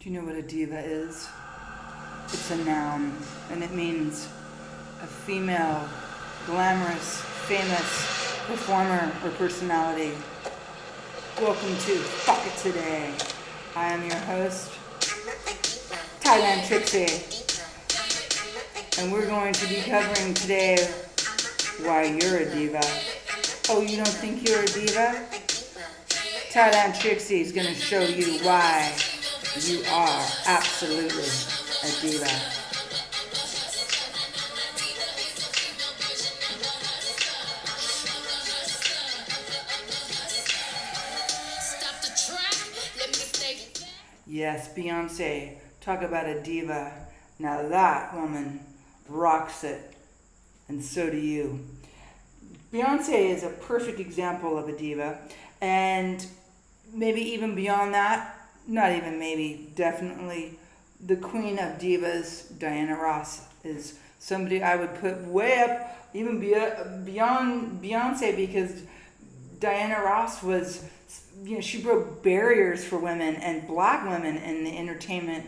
Do you know what a diva is? It's a noun, and it means a female, glamorous, famous performer or personality. Welcome to Fuck It Today. I am your host, Thailand Trixie, and we're going to be covering today why you're a diva. Oh, you don't think you're a diva? Thailand Trixie is going to show you why you are absolutely a diva. Yes, Beyonce, talk about a diva. Now that woman rocks it, and so do you. Beyonce is a perfect example of a diva, and maybe even beyond that, not even maybe, definitely, the queen of divas, Diana Ross, is somebody I would put way up, even beyond Beyonce, because Diana Ross was, she broke barriers for women and black women in the entertainment,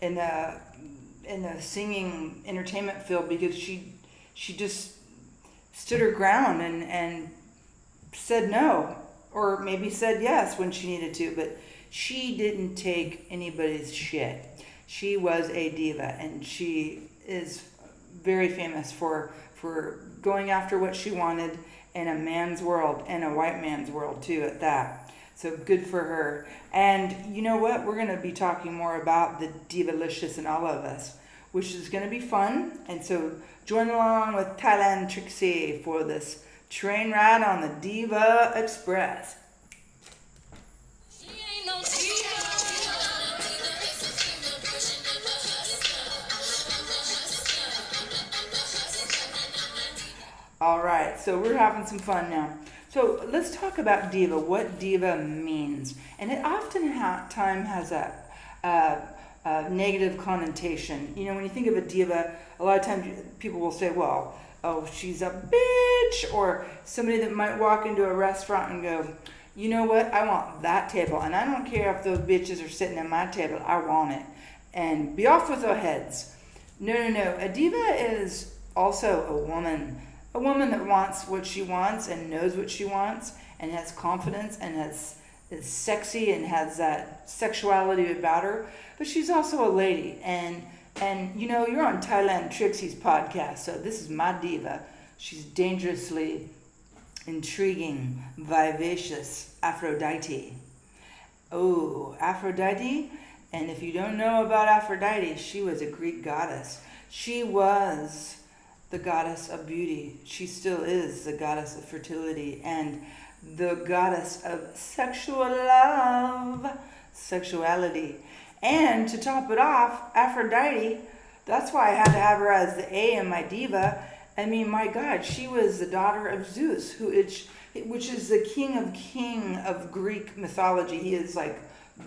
in the singing entertainment field, because she just stood her ground and said no, or maybe said yes when she needed to, but she didn't take anybody's shit. She was a diva, and she is very famous for going after what she wanted in a man's world, and a white man's world too at that. So good for her. And you know what? We're going to be talking more about the Divalicious in all of us, which is going to be fun. And so join along with Thailand Trixie for this train ride on the Diva Express. All right, so we're having some fun now. So let's talk about diva, what diva means. And it often time has a negative connotation. You know, when you think of a diva, a lot of times people will say, well, oh, she's a bitch, or somebody that might walk into a restaurant and go, you know what, I want that table, and I don't care if those bitches are sitting at my table, I want it. And be off with their heads. No. A diva is also a woman that wants what she wants and knows what she wants and has confidence and is sexy and has that sexuality about her. But she's also a lady. And you know, you're on Thailand Trixie's podcast, so this is my diva. She's dangerously intriguing, vivacious Aphrodite. Oh, Aphrodite. And if you don't know about Aphrodite, she was a Greek goddess. She was the goddess of beauty. She still is the goddess of fertility and the goddess of sexual love, sexuality. And to top it off, Aphrodite, that's why I had to have her as the A in my diva. I mean, my God, she was the daughter of Zeus, which is the king of Greek mythology. He is like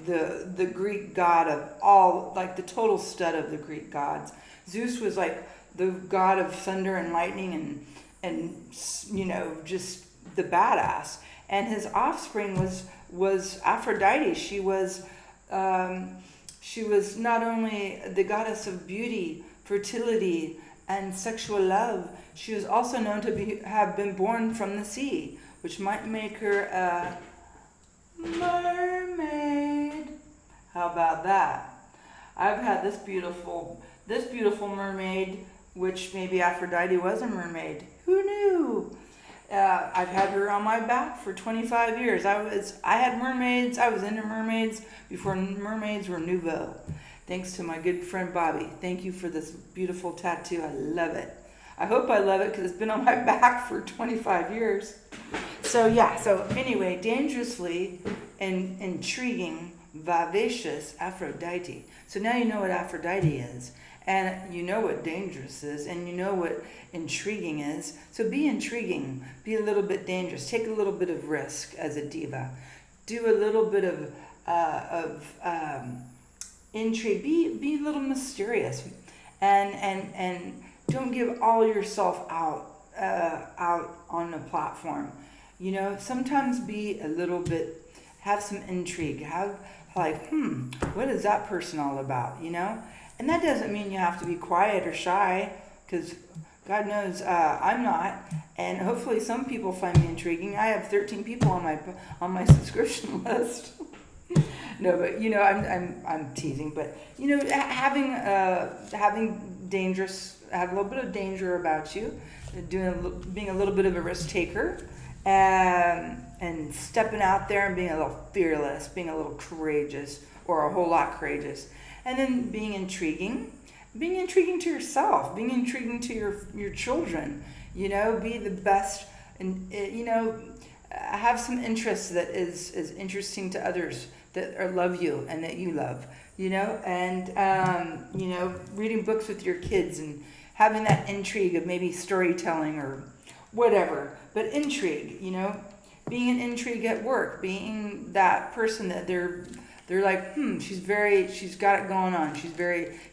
the Greek god of all, like the total stud of the Greek gods. Zeus was like the god of thunder and lightning and you know, just the badass. And his offspring was Aphrodite. She was not only the goddess of beauty, fertility, and sexual love, she was also known to have been born from the sea, which might make her a mermaid. How about that? I've had this beautiful mermaid, which maybe Aphrodite was a mermaid. Who knew? I've had her on my back for 25 years. I had mermaids. I was into mermaids before mermaids were nouveau. Thanks to my good friend Bobby. Thank you for this beautiful tattoo. I love it. I hope I love it because it's been on my back for 25 years. So anyway, dangerously and intriguing, vivacious Aphrodite. So now you know what Aphrodite is. And you know what dangerous is, and you know what intriguing is. So be intriguing, be a little bit dangerous, take a little bit of risk as a diva. Do a little bit of intrigue, be a little mysterious, and don't give all yourself out on the platform. You know, sometimes be a little bit, have some intrigue, have like, what is that person all about, And that doesn't mean you have to be quiet or shy, because God knows I'm not, and hopefully some people find me intriguing. I have 13 people on my subscription list. No, but I'm teasing, but having have a little bit of danger about you, being a little bit of a risk taker, and stepping out there and being a little fearless, being a little courageous, or a whole lot courageous, and then being intriguing to yourself, being intriguing to your children, be the best, and have some interests that is interesting to others that love you and that you love, and reading books with your kids and having that intrigue of maybe storytelling or whatever, but intrigue, being an intrigue at work, being that person that they're like, she's got it going on.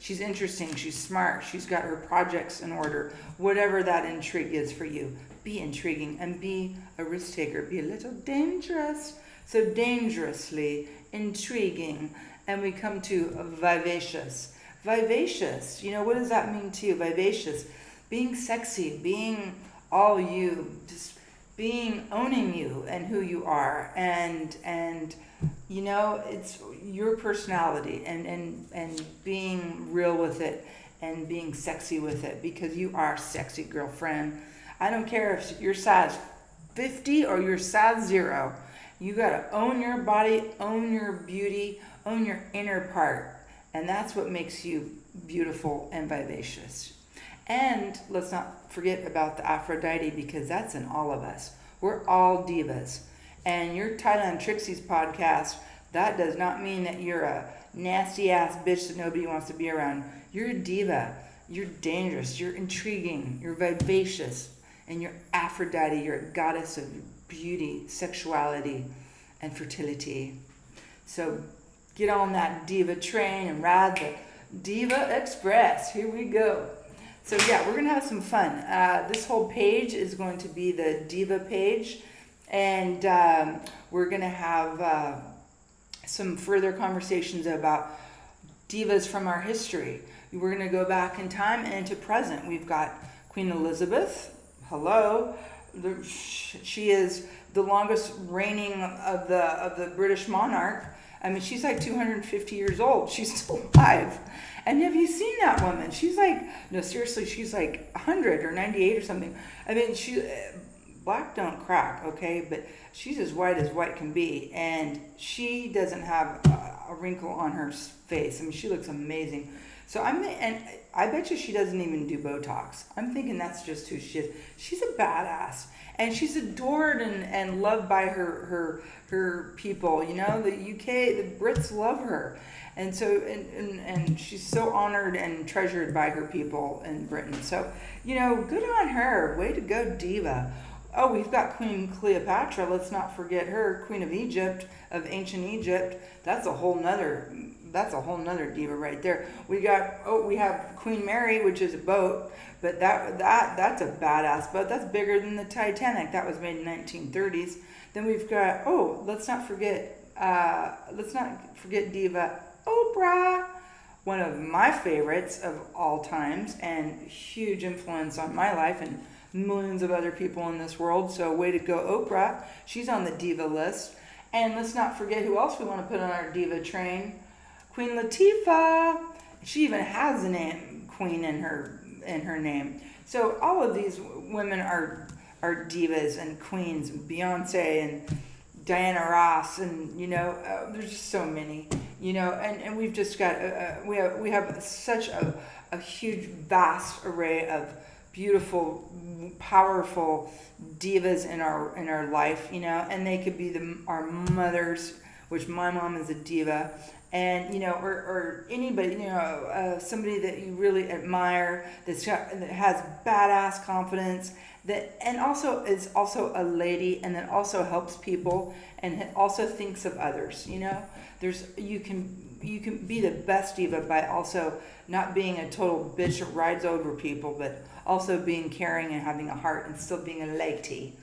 She's interesting. She's smart. She's got her projects in order. Whatever that intrigue is for you, be intriguing and be a risk taker. Be a little dangerous. So dangerously intriguing. And we come to vivacious. Vivacious. What does that mean to you? Vivacious. Being sexy. Being all you. Just owning you and who you are. And it's your personality and being real with it and being sexy with it, because you are sexy, girlfriend. I don't care if you're size 50 or you're size 0. You got to own your body, own your beauty, own your inner part. And that's what makes you beautiful and vivacious. And let's not forget about the Aphrodite, because that's in all of us. We're all divas. And your Thailand Trixie's podcast, that does not mean that you're a nasty ass bitch that nobody wants to be around. You're a diva. You're dangerous. You're intriguing. You're vivacious. And you're Aphrodite. You're a goddess of beauty, sexuality, and fertility. So get on that diva train and ride the Diva Express. Here we go. So yeah, we're going to have some fun. This whole page is going to be the diva page. And we're going to have some further conversations about divas from our history. We're going to go back in time and into present. We've got Queen Elizabeth. Hello. She is the longest reigning of the British monarch. I mean, she's like 250 years old. She's still alive. And have you seen that woman? She's like, no, seriously, she's like 100 or 98 or something. I mean, black don't crack, okay? But she's as white can be. And she doesn't have a wrinkle on her face. I mean, she looks amazing. So and I bet you she doesn't even do Botox. I'm thinking that's just who she is. She's a badass. And she's adored and loved by her people. The UK, the Brits love her. And so, and she's so honored and treasured by her people in Britain. So, good on her. Way to go, diva. Oh, we've got Queen Cleopatra. Let's not forget her, Queen of Egypt, of ancient Egypt. That's a whole nother diva right there. We have Queen Mary, which is a boat, but that's a badass boat. That's bigger than the Titanic. That was made in 1930s. Then we've got let's not forget diva Oprah, one of my favorites of all times and huge influence on my life and millions of other people in this world. So way to go, Oprah. She's on the diva list. And let's not forget who else we want to put on our diva train. Queen Latifah. She even has the name Queen in her name. So all of these women are divas and queens. Beyonce and Diana Ross, and there's just so many. And we've just got we have such a huge, vast array of beautiful, powerful divas in our life, and they could be our mothers, which my mom is a diva, and or anybody, somebody that you really admire that has badass confidence, and also is also a lady, and that also helps people and also thinks of others. You can be the best diva by also not being a total bitch that rides over people, but also being caring and having a heart and still being a lady.